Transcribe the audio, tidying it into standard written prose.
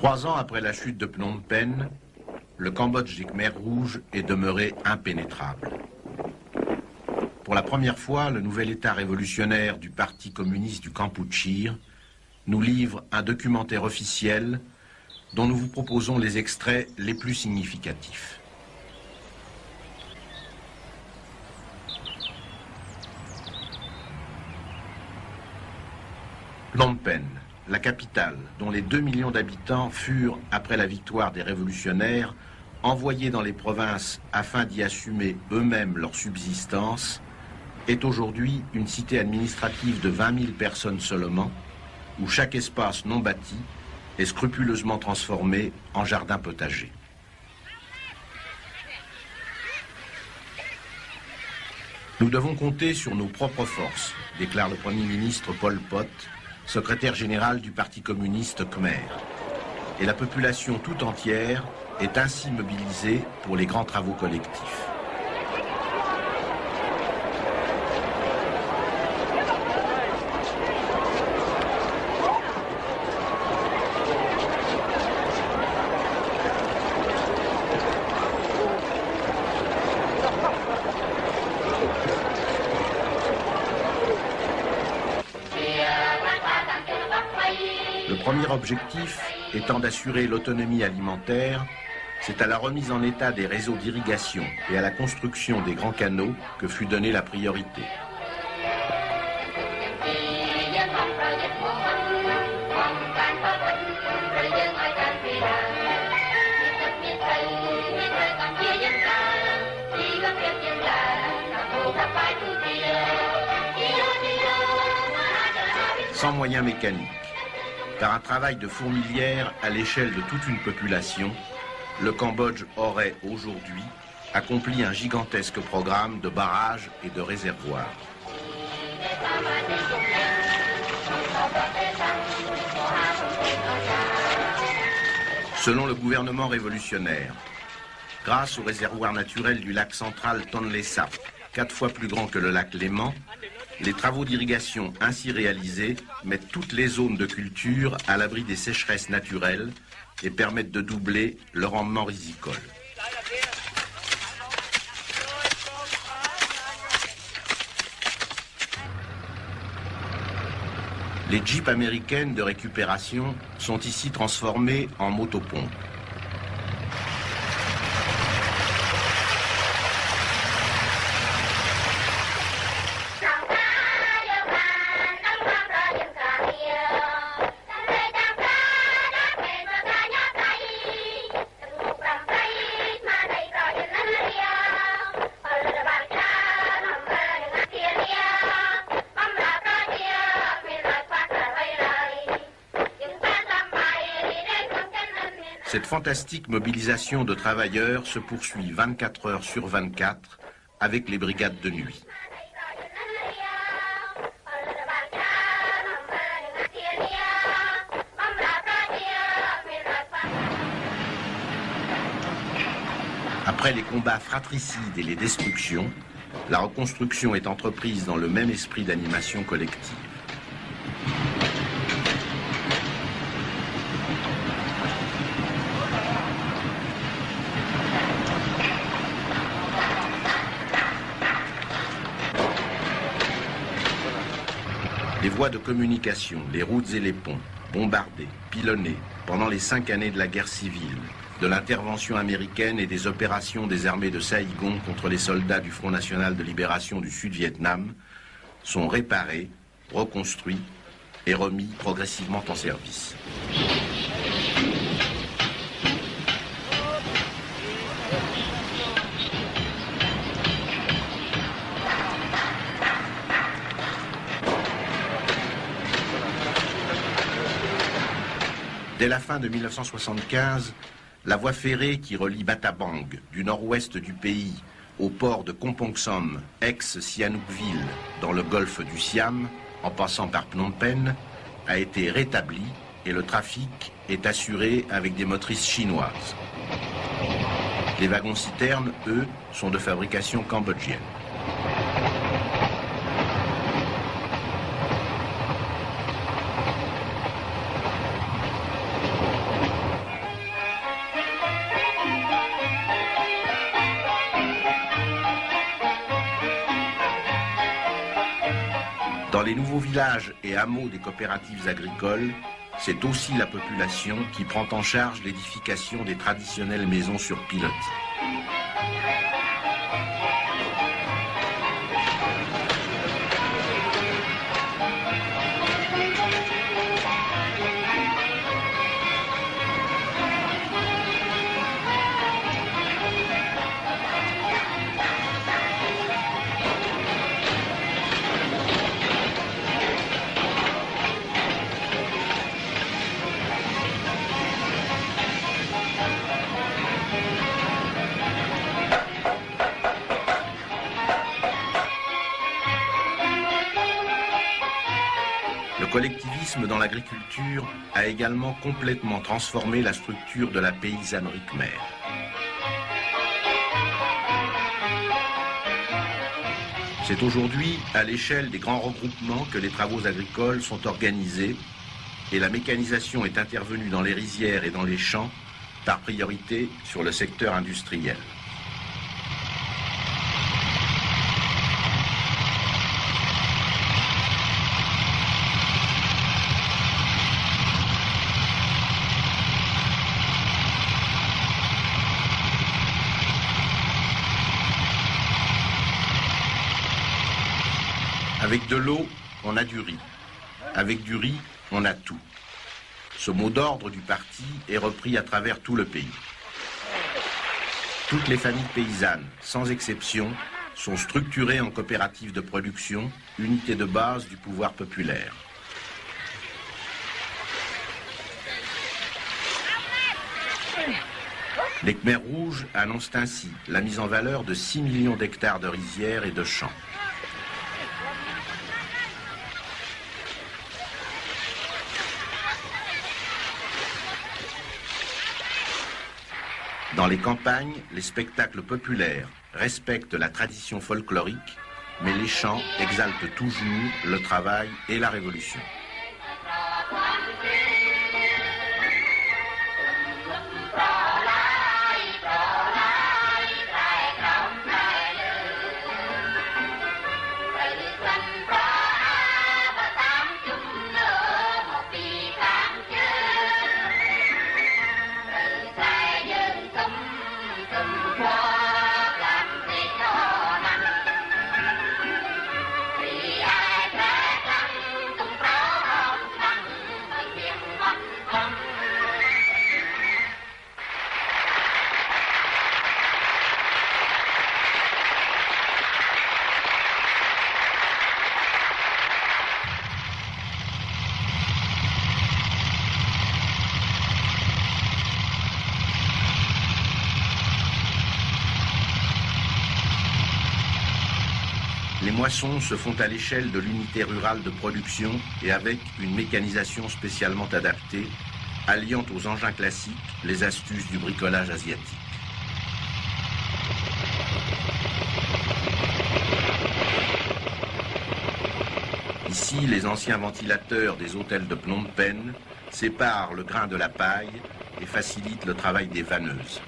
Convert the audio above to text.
3 ans après la chute de Phnom Penh, le Cambodge des Khmers rouges est demeuré impénétrable. Pour la première fois, le nouvel État révolutionnaire du Parti communiste du Kampuchea nous livre un documentaire officiel dont nous vous proposons les extraits les plus significatifs. Phnom Penh, la capitale, dont les 2 millions d'habitants furent, après la victoire des révolutionnaires, envoyés dans les provinces afin d'y assumer eux-mêmes leur subsistance, est aujourd'hui une cité administrative de 20 000 personnes seulement, où chaque espace non bâti est scrupuleusement transformé en jardin potager. Nous devons compter sur nos propres forces, déclare le Premier ministre Pol Pot, secrétaire général du Parti communiste khmer. Et la population tout entière est ainsi mobilisée pour les grands travaux collectifs. Le premier objectif étant d'assurer l'autonomie alimentaire, c'est à la remise en état des réseaux d'irrigation et à la construction des grands canaux que fut donnée la priorité. Sans moyens mécaniques, par un travail de fourmilière à l'échelle de toute une population, le Cambodge aurait aujourd'hui accompli un gigantesque programme de barrages et de réservoirs. Selon le gouvernement révolutionnaire, grâce au réservoir naturel du lac central Tonle Sap, 4 fois plus grand que le lac Léman, les travaux d'irrigation ainsi réalisés mettent toutes les zones de culture à l'abri des sécheresses naturelles et permettent de doubler le rendement risicole. Les jeeps américaines de récupération sont ici transformés en motopompes. Cette fantastique mobilisation de travailleurs se poursuit 24 heures sur 24 avec les brigades de nuit. Après les combats fratricides et les destructions, la reconstruction est entreprise dans le même esprit d'animation collective. Les voies de communication, les routes et les ponts, bombardés, pilonnés, pendant les 5 années de la guerre civile, de l'intervention américaine et des opérations des armées de Saïgon contre les soldats du Front National de Libération du Sud-Vietnam, sont réparés, reconstruits et remis progressivement en service. Dès la fin de 1975, la voie ferrée qui relie Battambang, du nord-ouest du pays, au port de Kompong Som, ex-Sihanoukville, dans le golfe du Siam, en passant par Phnom Penh, a été rétablie et le trafic est assuré avec des motrices chinoises. Les wagons-citernes, eux, sont de fabrication cambodgienne. villages et hameaux des coopératives agricoles, c'est aussi la population qui prend en charge l'édification des traditionnelles maisons sur pilotis. Le collectivisme dans l'agriculture a également complètement transformé la structure de la paysannerie khmère. C'est aujourd'hui à l'échelle des grands regroupements que les travaux agricoles sont organisés et la mécanisation est intervenue dans les rizières et dans les champs, par priorité sur le secteur industriel. Avec de l'eau, on a du riz. Avec du riz, on a tout. Ce mot d'ordre du parti est repris à travers tout le pays. Toutes les familles paysannes, sans exception, sont structurées en coopératives de production, unités de base du pouvoir populaire. Les Khmers rouges annoncent ainsi la mise en valeur de 6 millions d'hectares de rizières et de champs. Dans les campagnes, les spectacles populaires respectent la tradition folklorique, mais les chants exaltent toujours le travail et la révolution. Les moissons se font à l'échelle de l'unité rurale de production et avec une mécanisation spécialement adaptée, alliant aux engins classiques les astuces du bricolage asiatique. Ici, les anciens ventilateurs des hôtels de Phnom Penh séparent le grain de la paille et facilitent le travail des vanneuses.